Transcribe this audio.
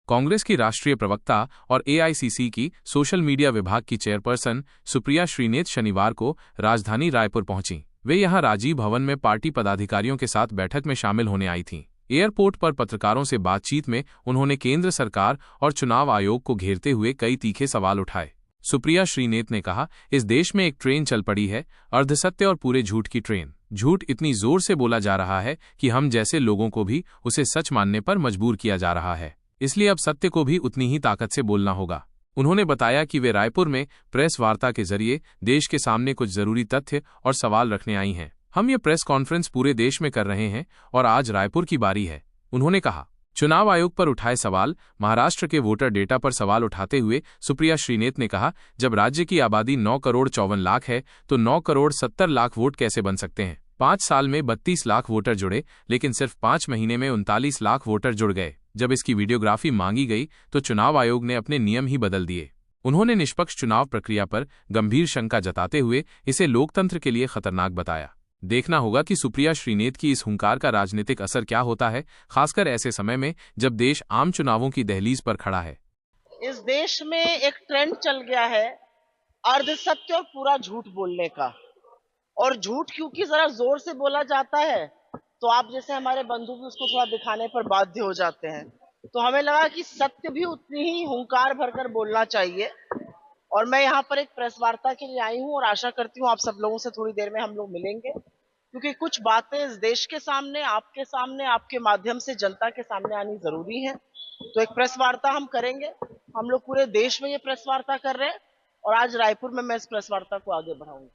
कांग्रेस की राष्ट्रीय प्रवक्ता और एआईसीसी की सोशल मीडिया विभाग की चेयरपर्सन सुप्रिया श्रीनेत शनिवार को राजधानी रायपुर पहुंची। वे यहां राजीव भवन में पार्टी पदाधिकारियों के साथ बैठक में शामिल होने आई थीं। एयरपोर्ट पर पत्रकारों से बातचीत में उन्होंने केंद्र सरकार और चुनाव आयोग को घेरते हुए कई तीखे सवाल उठाए। सुप्रिया श्रीनेत ने कहा, इस देश में एक ट्रेन चल पड़ी है, अर्धसत्य और पूरे झूठ की ट्रेन। झूठ इतनी जोर से बोला जा रहा है कि हम जैसे लोगों को भी उसे सच मानने पर मजबूर किया जा रहा है। इसलिए अब सत्य को भी उतनी ही ताकत से बोलना होगा। उन्होंने बताया कि वे रायपुर में प्रेस वार्ता के जरिए देश के सामने कुछ जरूरी तथ्य और सवाल रखने आई हैं। हम ये प्रेस कॉन्फ्रेंस पूरे देश में कर रहे हैं और आज रायपुर की बारी है। उन्होंने कहा, चुनाव आयोग पर उठाए सवाल। महाराष्ट्र के वोटर डेटा पर सवाल उठाते हुए सुप्रिया श्रीनेत ने कहा, जब राज्य की आबादी 9 करोड़ 54 लाख है तो 9 करोड़ 70 लाख वोट कैसे बन सकते हैं। 5 साल में 32 लाख वोटर जुड़े, लेकिन सिर्फ 5 महीने में 39 लाख वोटर जुड़ गए। जब इसकी वीडियोग्राफी मांगी गई तो चुनाव आयोग ने अपने नियम ही बदल दिए। उन्होंने निष्पक्ष चुनाव प्रक्रिया पर गंभीर शंका जताते हुए इसे लोकतंत्र के लिए खतरनाक बताया। देखना होगा कि सुप्रिया श्रीनेत की इस हुंकार का राजनीतिक असर क्या होता है, खासकर ऐसे समय में जब देश आम चुनावों की दहलीज पर खड़ा है। इस देश में एक ट्रेंड चल गया है अर्धसत्य और पूरा झूठ बोलने का, और झूठ क्योंकि जरा जोर से बोला जाता है तो आप जैसे हमारे बंधु भी उसको थोड़ा दिखाने पर बाध्य हो जाते हैं। तो हमें लगा कि सत्य भी उतनी ही हुंकार भरकर बोलना चाहिए, और मैं यहाँ पर एक प्रेस वार्ता के लिए आई हूँ और आशा करती हूँ आप सब लोगों से थोड़ी देर में हम लोग मिलेंगे, क्योंकि कुछ बातें इस देश के सामने, आपके माध्यम से जनता के सामने आनी जरूरी है। तो एक प्रेस वार्ता हम करेंगे। हम लोग पूरे देश में ये प्रेस वार्ता कर रहे हैं और आज रायपुर में मैं इस प्रेस वार्ता को आगे बढ़ाऊंगा।